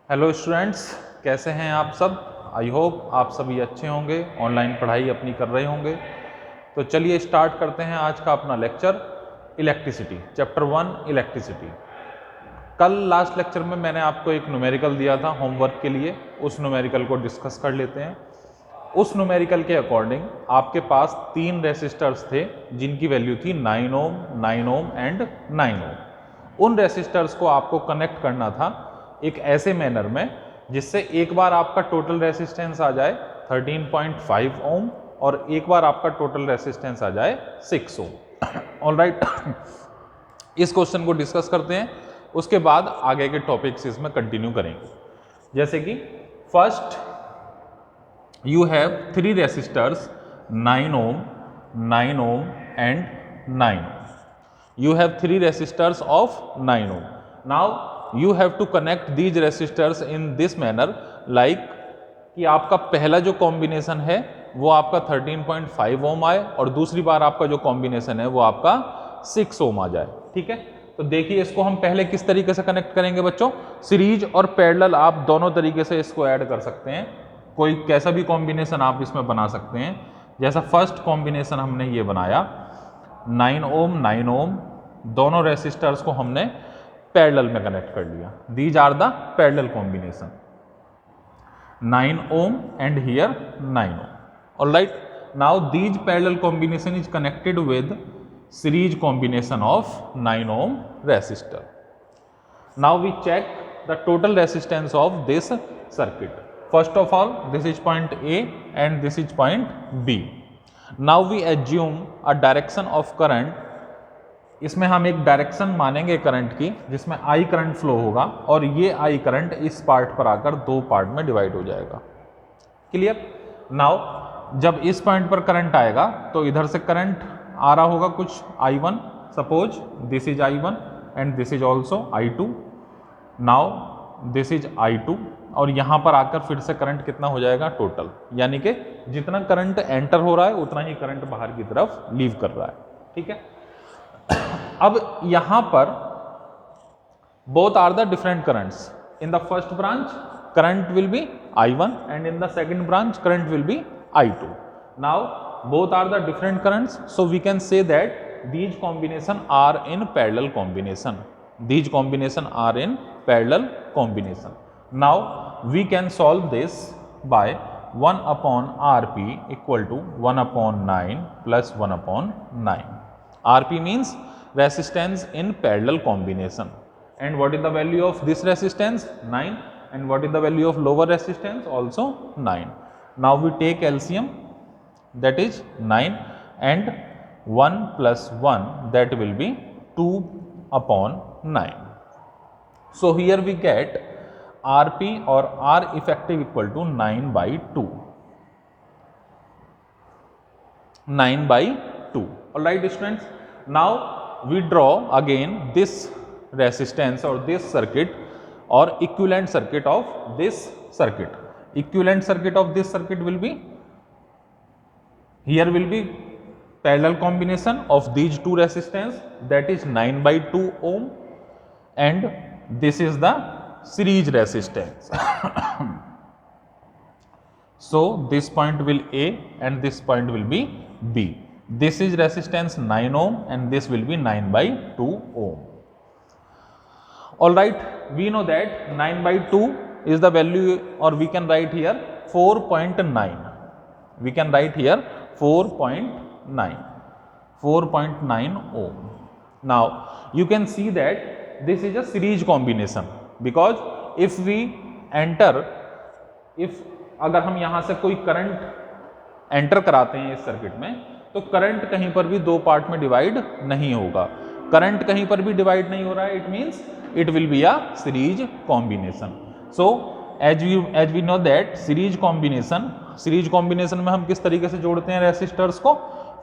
Hello students, कैसे हैं आप सब। आई होप आप सभी अच्छे होंगे, ऑनलाइन पढ़ाई अपनी कर रहे होंगे। तो चलिए स्टार्ट करते हैं आज का अपना लेक्चर इलेक्ट्रिसिटी, चैप्टर 1 इलेक्ट्रिसिटी। कल लास्ट लेक्चर में मैंने आपको एक न्यूमेरिकल दिया था होमवर्क के लिए, उस न्यूमेरिकल को डिस्कस कर लेते हैं। उस न्यूमेरिकल के अकॉर्डिंग आपके पास 3 रेसिस्टर्स थे जिनकी वैल्यू थी 9 ओम, 9 ओम एंड 9 ओम। उन रेसिस्टर्स को आपको कनेक्ट करना था एक ऐसे मैनर में जिससे एक बार आपका टोटल रेसिस्टेंस आ जाए 13.5 ओम और एक बार आपका टोटल रेसिस्टेंस आ जाए 6 ओम। ऑलराइट, इस क्वेश्चन को डिस्कस करते हैं, उसके बाद आगे के टॉपिक्स इसमें कंटिन्यू करेंगे। जैसे कि first you have 3 resistors 9 ohm, 9 ohm and 9 ohm. You have 3 resistors of 9 ohm. Now you have to connect these resistors in this manner like कि आपका पहला जो कॉम्बिनेशन है वो आपका 13.5 ओम आए और दूसरी बार आपका जो कॉम्बिनेशन है वो आपका 6 ओम आ जाए। ठीक है, तो देखिए इसको हम पहले किस तरीके से कनेक्ट करेंगे बच्चों। सीरीज और पैरेलल आप दोनों तरीके से इसको ऐड कर सकते हैं, कोई कैसा भी कॉम्बिनेशन आप इसमें बना सकते हैं। जैसा फर्स्ट कॉम्बिनेशन हमने ये बनाया 9 ओम 9 ओम, दोनों रेसिस्टर्स को हमने पैरेलल में कनेक्ट कर लिया। These are the parallel combination 9 ohm and here 9 ohm. Alright, now these parallel combination is connected with series combination of 9 ohm resistor. Now we check the total resistance of this circuit. First of all, this is point A and this is point B. Now we assume a direction of current. इसमें हम एक direction मानेंगे current की जिसमें I current flow होगा और ये I current इस पार्ट पर आकर 2 पार्ट में डिवाइड हो जाएगा। क्लियर। नाउ जब इस पॉइंट पर करंट आएगा तो इधर से करंट आ रहा होगा कुछ I1, suppose this is I1 and this is also I2। Now this is I2 और यहाँ पर आकर फिर से करंट कितना हो जाएगा टोटल, यानी कि जितना करंट एंटर हो रहा है उतना ही करंट बाहर की तरफ लीव कर रहा है। ठीक है, अब यहां पर both are the different currents. In the first branch current will be I1 and in the second branch current will be I2. Now both are the different currents, so we can say that these combination are in parallel combination. These combination are in parallel combination. Now we can solve this by 1 upon Rp equal to 1 upon 9 plus 1 upon 9. Rp means resistance in parallel combination, and what is the value of this resistance? 9, and what is the value of lower resistance? Also 9. Now we take LCM, that is 9 and 1 plus 1, that will be 2 upon 9. So here we get Rp or R effective equal to 9 by 2. 9 by 2. Alright students, now we draw again this resistance or this circuit or equivalent circuit of this circuit. Equivalent circuit of this circuit will be, here will be parallel combination of these two resistance, that is 9 by 2 ohm, and this is the series resistance. So this point will A and this point will be B. This is resistance 9 ohm and this will be 9 by 2 ohm. Alright, we know that 9 by 2 is the value, or we can write here 4.9. We can write here 4.9 ohm. Now you can see that this is a series combination, because if we enter, अगर हम यहाँ से कोई current enter कराते हैं इस circuit में तो करंट कहीं पर भी 2 पार्ट में डिवाइड नहीं होगा। करंट कहीं पर भी डिवाइड नहीं हो रहा है, it means it will be a series combination. So as we know that series combination में हम किस तरीके से जोड़ते हैं रेसिस्टर्स को,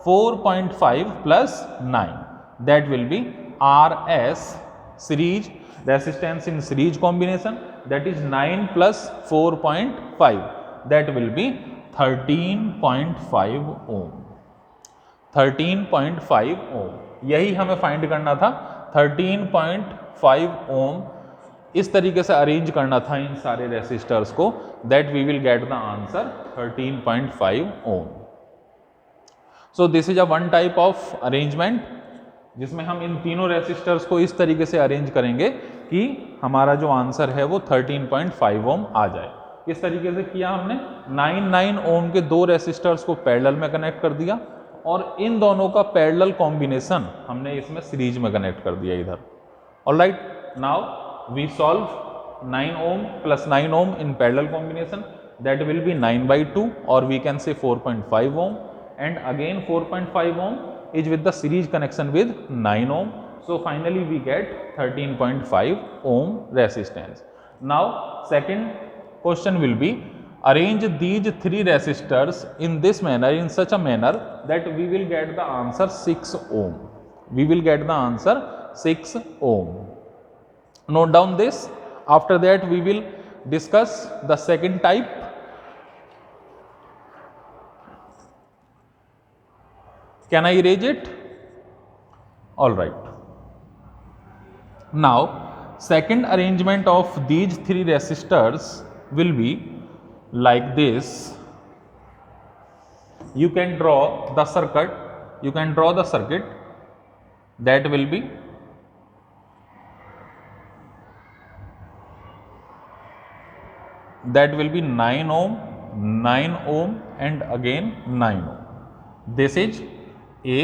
4.5 plus 9, that will be RS series resistance in series combination, that is 9 plus 4.5, that will be 13.5 ohm. 13.5 ohm, यही हमें फाइंड करना था। 13.5 ohm इस तरीके से अरेंज करना था इन सारे रेसिस्टर्स को, that we will get the answer 13.5 ohm. So this is a one type of arrangement जिसमें हम इन तीनों रेसिस्टर्स को इस तरीके से अरेंज करेंगे कि हमारा जो आंसर है वो 13.5 ओम आ जाए। किस तरीके से किया हमने, 9 ओम के दो रेसिस्टर्स को पैरेलल में कनेक्ट कर दिया और इन दोनों का पैरेलल कॉम्बिनेशन हमने इसमें सीरीज में कनेक्ट कर दिया इधर। Alright, now we solve 9 ohm plus 9 ohm in parallel combination, that will be 9/2 or we can say 4.5 ohm, and again 4.5 ohm is with the series connection with 9 ohm, so finally we get 13.5 ohm resistance. Now second question will be, arrange these three resistors in this manner, in such a manner that we will get the answer 6 ohm. We will get the answer 6 ohm. Note down this. After that we will discuss the second type. Can I erase it? All right. Now second arrangement of these three resistors will be like this. You can draw the circuit. You can draw the circuit. That will be that will be 9 ohm, 9 ohm and again 9 ohm. This is A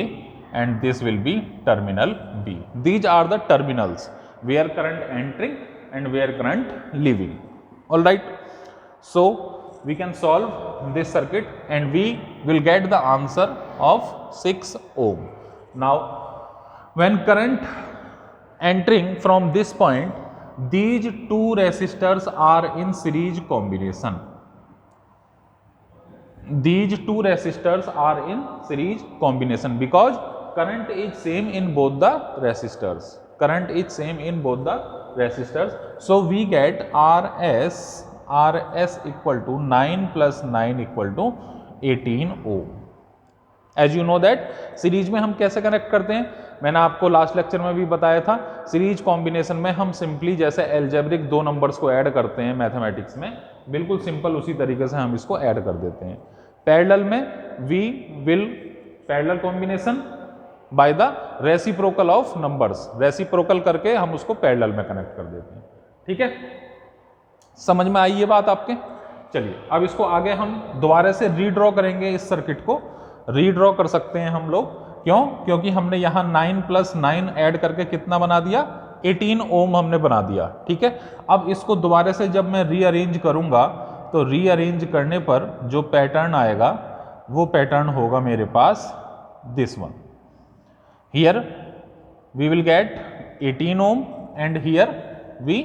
and this will be terminal B. These are the terminals where current entering and where current leaving. Alright, so we can solve this circuit and we will get the answer of 6 ohm. Now when current entering from this point, these two resistors are in series combination. These two resistors are in series combination because current is same in both the resistors. Current is same in both the resistors. So we get RS equal to 9 plus 9 equal to 18 ohm. As you know that series में हम कैसे connect करते हैं, मैंने आपको last lecture में भी बताया था। सीरीज कॉम्बिनेशन में हम सिंपली जैसे एल्जेब्रिक दो नंबर्स को ऐड करते हैं मैथमेटिक्स में, बिल्कुल सिंपल उसी तरीके से हम इसको ऐड कर देते हैं। पैरेलल में we will parallel combination by the reciprocal of numbers, reciprocal करके हम उसको पैरेलल में कनेक्ट कर देते हैं। ठीक है, समझ में आई ये बात आपके? चलिए अब इसको आगे हम दोबारा से रीड्रॉ करेंगे। इस सर्किट को रीड्रॉ कर सकते हैं हम लोग, क्यों? क्योंकि हमने यहाँ 9 प्लस 9 ऐड करके कितना बना दिया, 18 ओम हमने बना दिया। ठीक है, अब इसको दोबारा से जब मैं रीअरेंज करूंगा तो रीअरेंज करने पर जो पैटर्न आएगा वो पैटर्न होगा मेरे पास this one. Here we will get 18 ohm and here we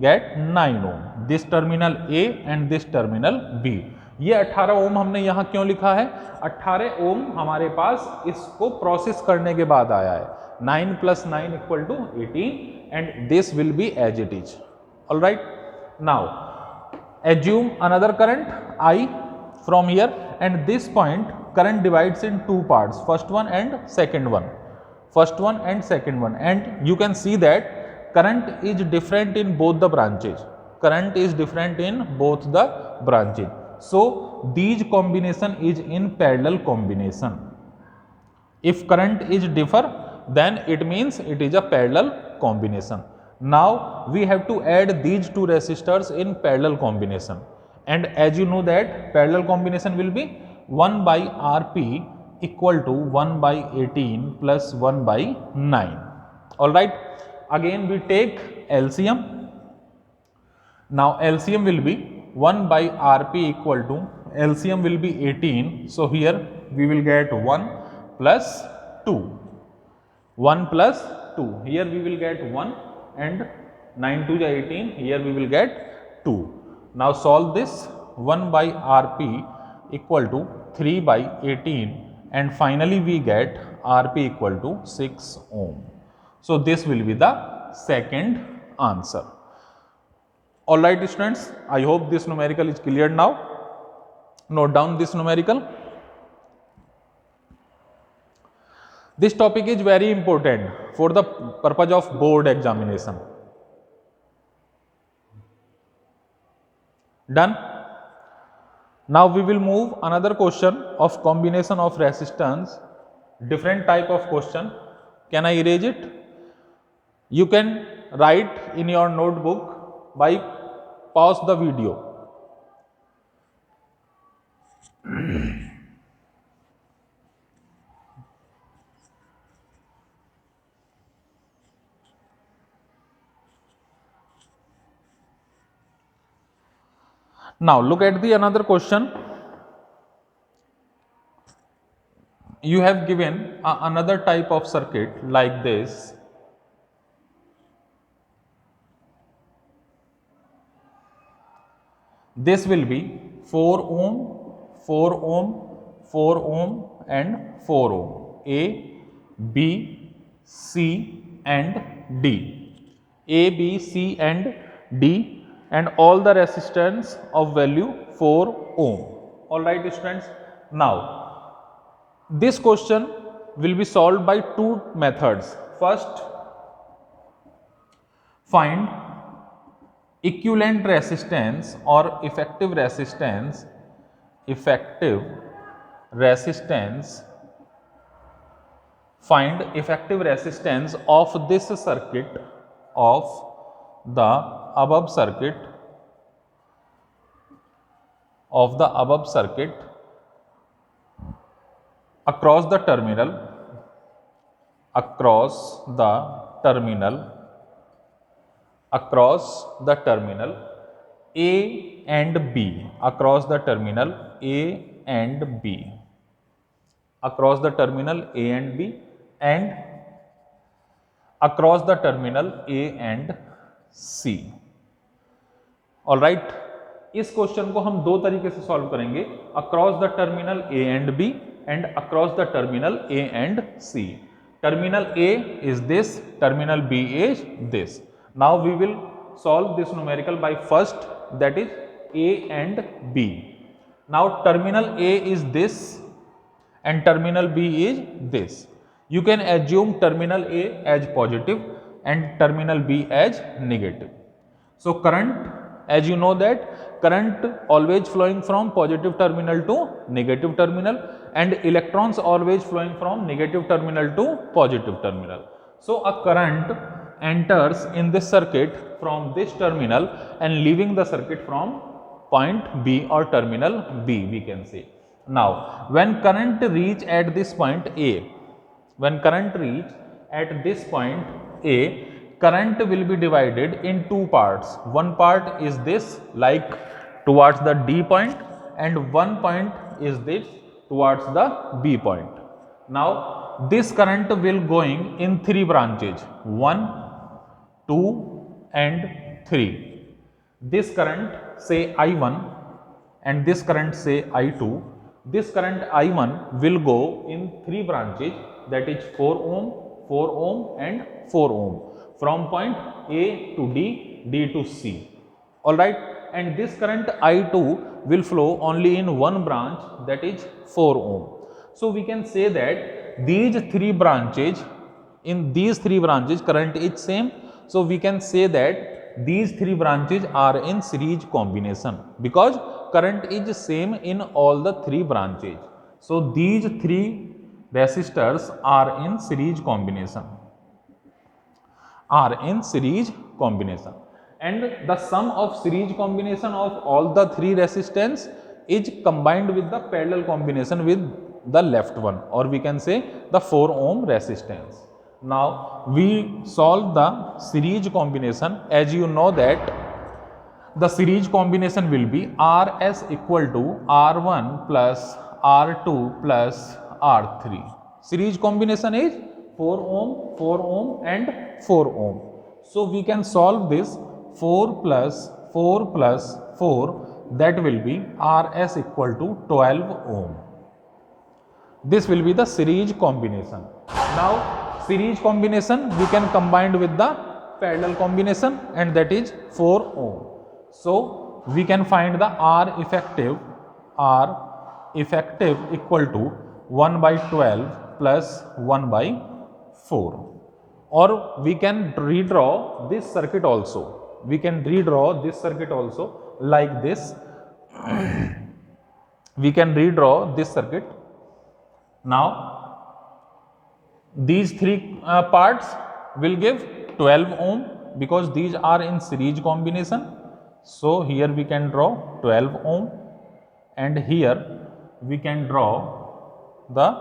get 9 ohm, this terminal A and this terminal B. ये 18 ओम हमने यहाँ क्यों लिखा है? 18 ओम हमारे पास इसको प्रोसेस करने के बाद आया है। 9 plus 9 equal to 18 and this will be as it is. Alright, now assume another current I from here, and this point current divides in two parts, first one and second one, first one and second one, and you can see that current is different in both the branches, current is different in both the branches. So these combination is in parallel combination. If current is differ, then it means it is a parallel combination. Now we have to add these two resistors in parallel combination, and as you know that parallel combination will be 1 by Rp equal to 1 by 18 plus 1 by 9. Alright, again we take LCM. Now LCM will be 1 by Rp equal to, LCM will be 18, so here we will get 1 plus 2, 1 plus 2, here we will get 1 and 9 to the 18, here we will get 2. Now solve this, 1 by Rp equal to 3 by 18 and finally we get Rp equal to 6 ohm. So this will be the second answer. Alright students, I hope this numerical is clear now. Note down this numerical. This topic is very important for the purpose of board examination. Done. Now we will move another question of combination of resistance, different type of question. Can I erase it? You can write in your notebook by pause the video. Now look at the another question. You have given another type of circuit like this. This will be 4 ohm, 4 ohm, 4 ohm and 4 ohm. A, B, C and D. A, B, C and D, and all the resistance of value 4 ohm. Alright students. Now this question will be solved by two methods. First, find equivalent resistance or effective resistance find effective resistance of this circuit, of the above circuit, across the terminal A and B, across the terminal A and B, across the terminal A and B, and across the terminal A and C. All right, इस question को हम दो तरीके से solve करेंगे, across the terminal A and B and across the terminal A and C. Terminal A is this, terminal B is this. Now we will solve this numerical by first, that is A and B. Now terminal A is this and terminal B is this. You can assume terminal A as positive and terminal B as negative. So current, as you know that current always flowing from positive terminal to negative terminal and electrons always flowing from negative terminal to positive terminal. So a current enters in this circuit from this terminal and leaving the circuit from point B or terminal B, we can say. Now when current reach at this point A, current will be divided in two parts. One part is this, like towards the D point, and one point is this towards the B point. Now this current will going in three branches, 1, 2 and 3. This current say I1 and this current say I2. This current I1 will go in three branches, that is 4 ohm, 4 ohm and 4 ohm, from point A to D, D to C. Alright, and this current I2 will flow only in one branch, that is 4 ohm. So we can say that these three branches, in these three branches current is same. So we can say that these three branches are in series combination because current is same in all the three branches. So these three resistors are in series combination. And the sum of series combination of all the three resistance is combined with the parallel combination with the left one, or we can say the 4 ohm resistance. Now we solve the series combination. As you know that the series combination will be Rs equal to R1 plus R2 plus R3. Series combination is 4 ohm, 4 ohm and 4 ohm. So we can solve this 4 plus 4 plus 4, that will be Rs equal to 12 ohm. This will be the series combination. Now series combination we can combine with the parallel combination, and that is 4 ohm. So we can find the R effective equal to 1 by 12 plus 1 by 4. Or we can redraw this circuit also. like this. We can redraw this circuit. Now these three parts will give 12 ohm because these are in series combination. So here we can draw 12 ohm and here we can draw the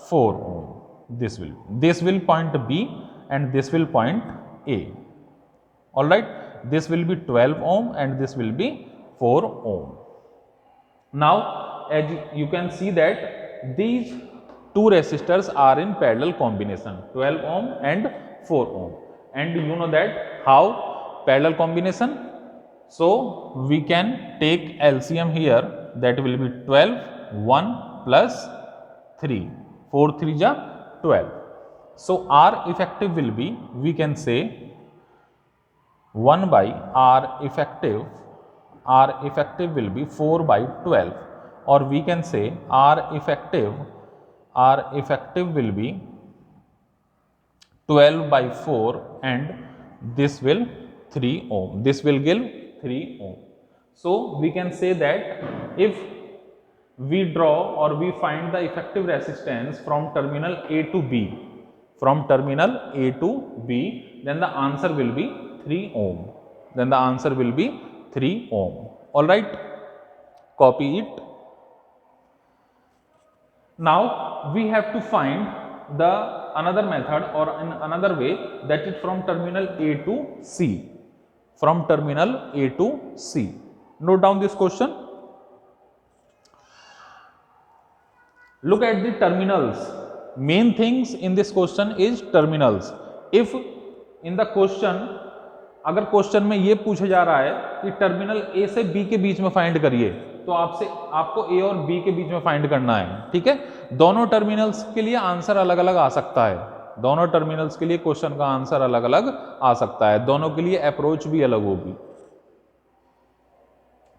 4 ohm. This will point B and this will point A. All right, this will be 12 ohm and this will be 4 ohm. Now as you can see that these two resistors are in parallel combination, 12 ohm and 4 ohm, and you know that how parallel combination. So we can take LCM here, that will be 12, 1 plus 3, 4 3 ja 12. So R effective will be, we can say 1 by R effective will be 4 by 12, or we can say R effective will be 12 by 4 and this will 3 ohm. This will give 3 ohm. So we can say that if we draw or we find the effective resistance from terminal A to B, then the answer will be 3 ohm. All right, copy it. Now we have to find the another method or in another way, that is from terminal A to C. Note down this question. Look at the terminals. Main things in this question is terminals. If in the question, अगर question में ये पूछा जा रहा है कि terminal ए से B के बीच में फाइंड करिए, तो आपको ए और बी के बीच में फाइंड करना है, ठीक है। दोनों टर्मिनल्स के लिए आंसर अलग अलग आ सकता है, दोनों टर्मिनल्स के लिए क्वेश्चन का आंसर अलग अलग आ सकता है, दोनों के लिए अप्रोच भी अलग होगी।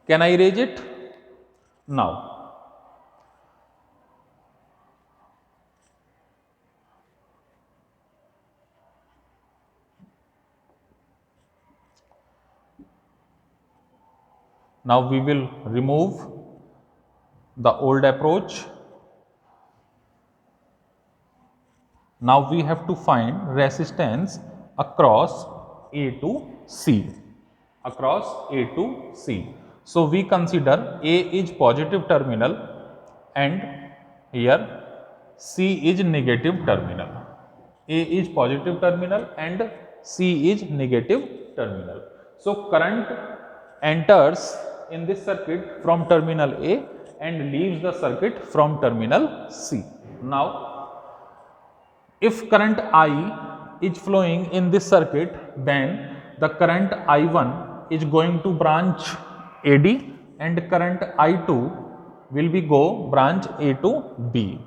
Can I erase it now? Now we will remove the old approach. Now we have to find resistance across A to C. So we consider A is positive terminal and here C is negative terminal. A is positive terminal and C is negative terminal. So current enters in this circuit from terminal A and leaves the circuit from terminal C. Now if current I is flowing in this circuit, then the current I1 is going to branch AD and current I2 will be go branch A to B.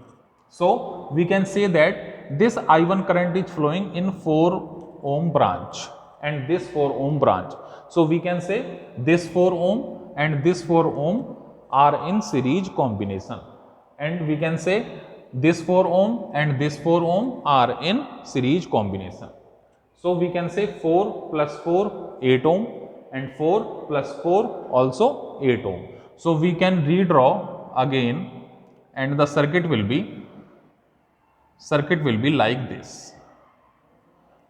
So we can say that this I1 current is flowing in 4 ohm branch and this 4 ohm branch. So we can say this 4 ohm and this 4 ohm are in series combination, and we can say this 4 ohm and this 4 ohm are in series combination. So we can say 4 plus 4 8 ohm and 4 plus 4 also 8 ohm. So we can redraw again and the circuit will be like this.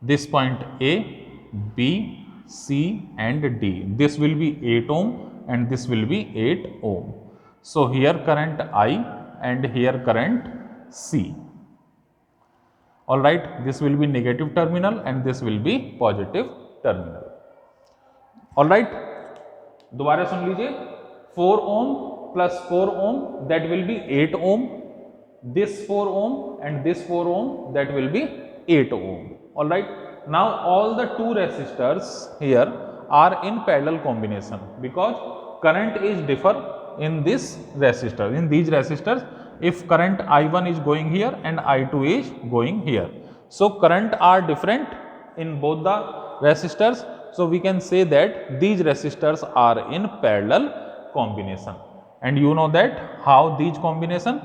This point A, B, C and D. This will be 8 ohm and this will be 8 ohm. So here current I and here current C. All right, this will be negative terminal and this will be positive terminal. All right, दोबारा सुन लीजिए, 4 ohm plus 4 ohm that will be 8 ohm. This 4 ohm and this 4 ohm that will be 8 ohm. All right. Now all the two resistors here are in parallel combination because current is differ in this resistor, in these resistors. If current I1 is going here and I2 is going here, so current are different in both the resistors. So we can say that these resistors are in parallel combination, and you know that how these combination,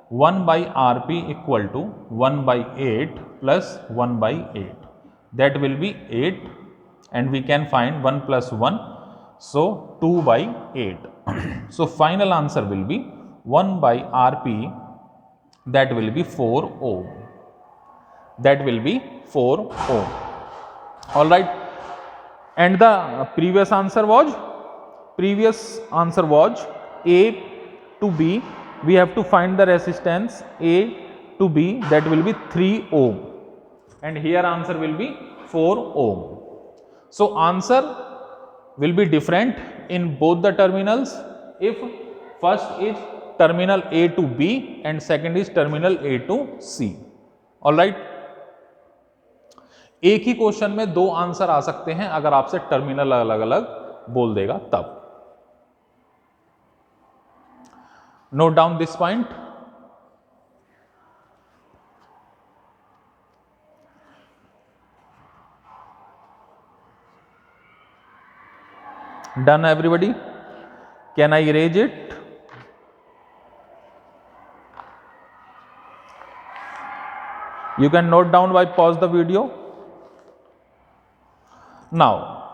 1 by Rp equal to 1 by 8 plus 1 by 8. That will be 8, and we can find 1 plus 1, So 2/8. So final answer will be 1/Rp, that will be 4 ohm. That will be 4 ohm. All right. And the previous answer was A to B. We have to find the resistance A to B, that will be 3 ohm. And here answer will be 4 ohm. So answer will be different in both the terminals if first is terminal A to B and second is terminal A to C. All right. एक ही question में दो answer आ सकते हैं अगर आपसे terminal अलग अलग बोल देगा तब. Note down this point. Done everybody? Can I erase it? You can note down by pause the video. Now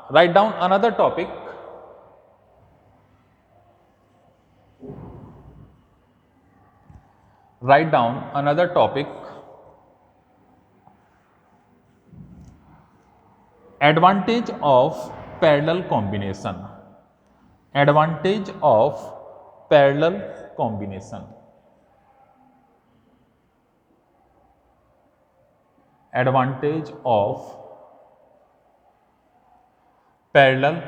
write down another topic. Write down another topic. Advantage of parallel combination. Advantage of parallel combination. Advantage of parallel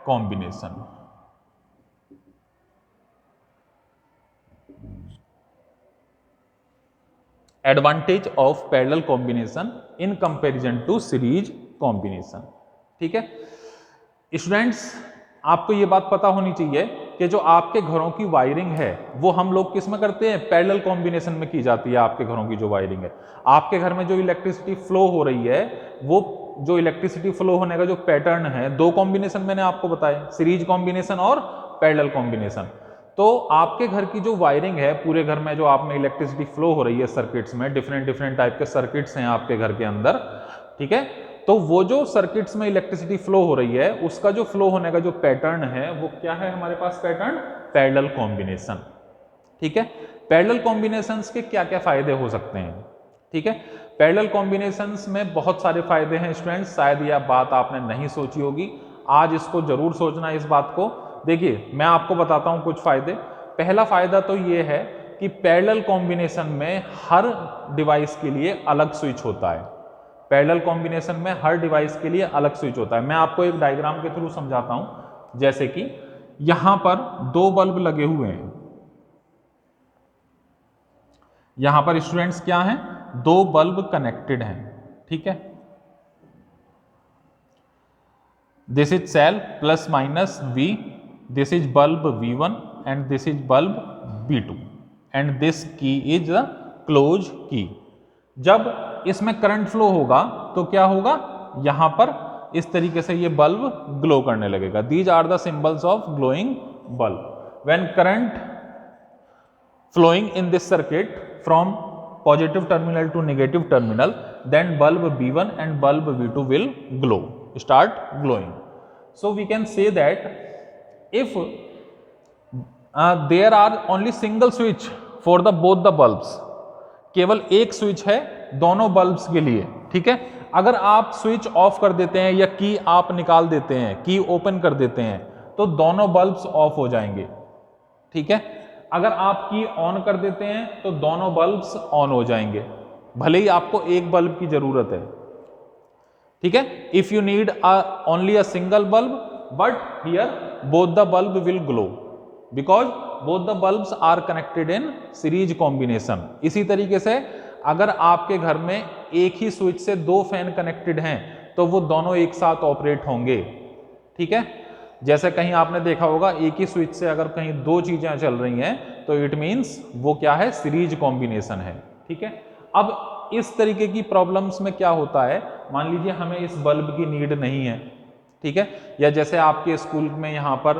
combination. Advantage of parallel combination in comparison to series combination. ठीक है students, आपको ये बात पता होनी चाहिए कि जो आपके घरों की वायरिंग है वो हम लोग किस में करते हैं, पैरेलल कॉम्बिनेशन में की जाती है. आपके घरों की जो वायरिंग है, आपके घर में जो इलेक्ट्रिसिटी फ्लो हो रही है, वो जो इलेक्ट्रिसिटी फ्लो होने का जो पैटर्न है, दो कॉम्बिनेशन मैंने आपको बताया, सीरीज कॉम्बिनेशन और पैरेलल कॉम्बिनेशन. तो आपके घर की जो वायरिंग है, पूरे घर में जो आप में इलेक्ट्रिसिटी फ्लो हो रही है सर्किट्स में, डिफरेंट टाइप के सर्किट्स हैं आपके घर के अंदर. ठीक है, तो वो जो सर्किट्स में इलेक्ट्रिसिटी फ्लो हो रही है उसका जो फ्लो होने का जो पैटर्न है वो क्या है हमारे पास पैटर्न, पैरेलल कॉम्बिनेशन. ठीक है, पैरेलल कॉम्बिनेशंस के क्या क्या फायदे हो सकते हैं. ठीक है, पैरेलल कॉम्बिनेशंस में बहुत सारे फायदे हैं स्टूडेंट्स, शायद यह बात आपने नहीं सोची होगी, आज इसको जरूर सोचना इस बात को. देखिए मैं आपको बताता हूं कुछ फायदे. पहला फायदा तो ये है कि पैरेलल कॉम्बिनेशन में हर डिवाइस के लिए अलग स्विच होता है. पैरेलल कॉम्बिनेशन में हर डिवाइस के लिए अलग स्विच होता है. मैं आपको एक डायग्राम के थ्रू समझाता हूं. जैसे कि यहां पर दो बल्ब लगे हुए हैं, यहां पर स्टूडेंट्स क्या हैं, दो बल्ब कनेक्टेड हैं. ठीक है, this is cell plus minus V, this is bulb V1 and this is bulb V2 and this key is the close key. जब इसमें करंट फ्लो होगा तो क्या होगा, यहां पर इस तरीके से ये बल्ब ग्लो करने लगेगा. These are the symbols of glowing bulb. When current flowing in this circuit from positive terminal to negative terminal, then bulb B1 and bulb V2 will glow, start glowing. So we can say that if there are only single switch for the both the bulbs, केवल एक switch है दोनों bulbs के लिए. ठीक है, अगर आप स्विच ऑफ कर देते हैं या की आप निकाल देते हैं, की ओपन कर देते हैं, तो दोनों बल्ब्स ऑफ हो जाएंगे. ठीक है, अगर आप की ऑन कर देते हैं तो दोनों बल्ब्स ऑन हो जाएंगे, भले ही आपको एक बल्ब की जरूरत है. ठीक है, if you need only a single bulb, but here both the bulb will glow because both the bulbs are connected in series combination. इसी तरीके से अगर आपके घर में एक ही स्विच से दो फैन कनेक्टेड हैं तो वो दोनों एक साथ ऑपरेट होंगे. ठीक है, जैसे कहीं आपने देखा होगा एक ही स्विच से अगर कहीं दो चीजें चल रही हैं तो इट मींस वो क्या है, सीरीज कॉम्बिनेशन है. ठीक है, अब इस तरीके की प्रॉब्लम्स में क्या होता है, मान लीजिए हमें इस बल्ब की नीड नहीं है. ठीक है, या जैसे आपके स्कूल में यहाँ पर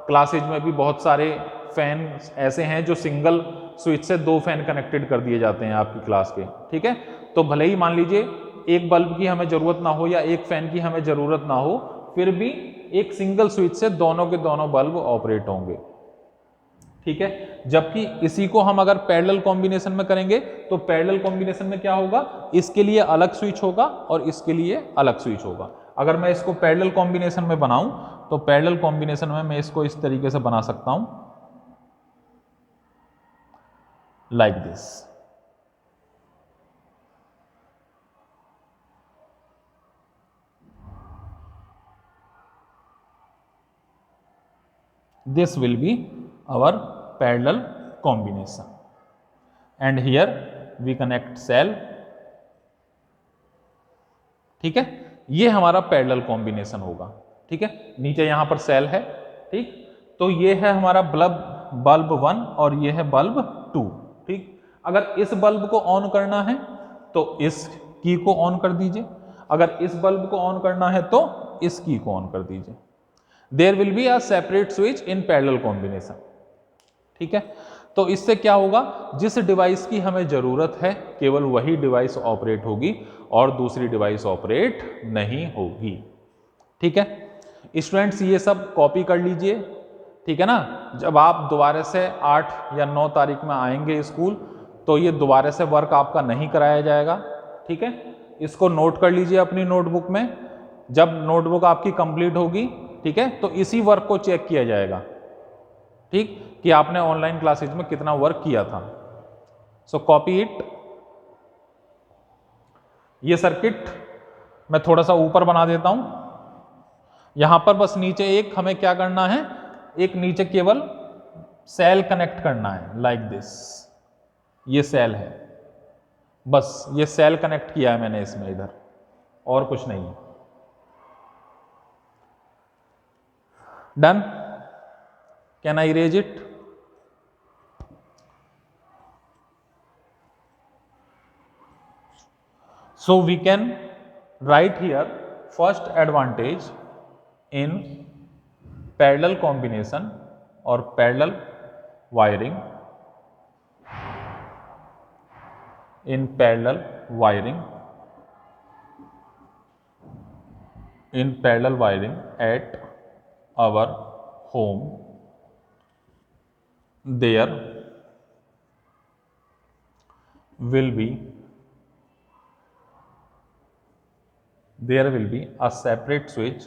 क्लासेज में भी बहुत सारे फैन ऐसे हैं जो सिंगल स्विच से दो फैन कनेक्टेड कर दिए जाते हैं आपकी क्लास के. ठीक है, तो भले ही मान लीजिए एक बल्ब की हमें जरूरत ना हो या एक फैन की हमें जरूरत ना हो, फिर भी एक सिंगल स्विच से दोनों के दोनों बल्ब ऑपरेट होंगे, ठीक है। जबकि इसी को हम अगर पैरेलल कॉम्बिनेशन में करेंगे तो पैरेलल कॉम्बिनेशन में क्या होगा, इसके लिए अलग स्विच होगा और इसके लिए अलग स्विच होगा। अगर मैं इसको पैरेलल कॉम्बिनेशन में बनाऊं तो पैरेलल कॉम्बिनेशन में मैं इसको इस तरीके से बना सकता हूं, like this. This will be our parallel combination and here we connect cell, ठीक है। ये हमारा पैरेलल कॉम्बिनेशन होगा, ठीक है। नीचे यहां पर सेल है, ठीक। तो ये है हमारा बल्ब 1 और ये है बल्ब 2, ठीक। अगर इस बल्ब को ऑन करना है तो इस की को ऑन कर दीजिए, अगर इस बल्ब को ऑन करना है तो इस की को ऑन कर दीजिए। There will be a separate switch in parallel combination, ठीक है। तो इससे क्या होगा, जिस डिवाइस की हमें जरूरत है केवल वही डिवाइस ऑपरेट होगी और दूसरी डिवाइस ऑपरेट नहीं होगी, ठीक है। स्टूडेंट्स ये सब कॉपी कर लीजिए, ठीक है ना। जब आप दोबारा से 8 या 9 तारीख में आएंगे स्कूल तो ये दोबारा से वर्क आपका नहीं कराया जाएगा, ठीक है। इसको नोट कर लीजिए अपनी नोटबुक में। जब नोटबुक आपकी कंप्लीट होगी, ठीक है, तो इसी वर्क को चेक किया जाएगा, ठीक, कि आपने ऑनलाइन क्लासेज में कितना वर्क किया था। सो कॉपी इट। ये सर्किट मैं थोड़ा सा ऊपर बना देता हूं, यहां पर बस नीचे एक हमें क्या करना है, एक नीचे केवल सेल कनेक्ट करना है, लाइक दिस। ये सेल है, बस ये सेल कनेक्ट किया है मैंने इसमें, इधर और कुछ नहीं है। Done. Can I erase it? So we can write here first advantage in parallel combination or parallel wiring, in parallel wiring, in parallel wiring at our home, there will be a separate switch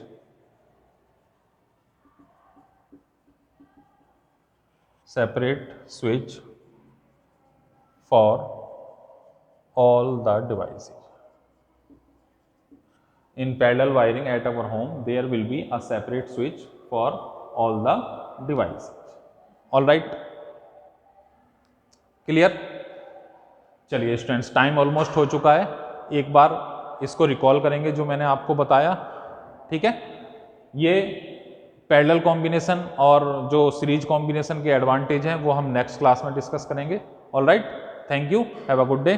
for all the devices. In parallel wiring at our home there will be a separate switch for all the devices. All right, clear? चलिए students, time almost हो चुका है। एक बार इसको recall करेंगे जो मैंने आपको बताया, ठीक है। ये पैरेलल कॉम्बिनेशन और जो सीरीज कॉम्बिनेशन के एडवांटेज हैं वो हम नेक्स्ट क्लास में डिस्कस करेंगे। All right, thank you, have a good day.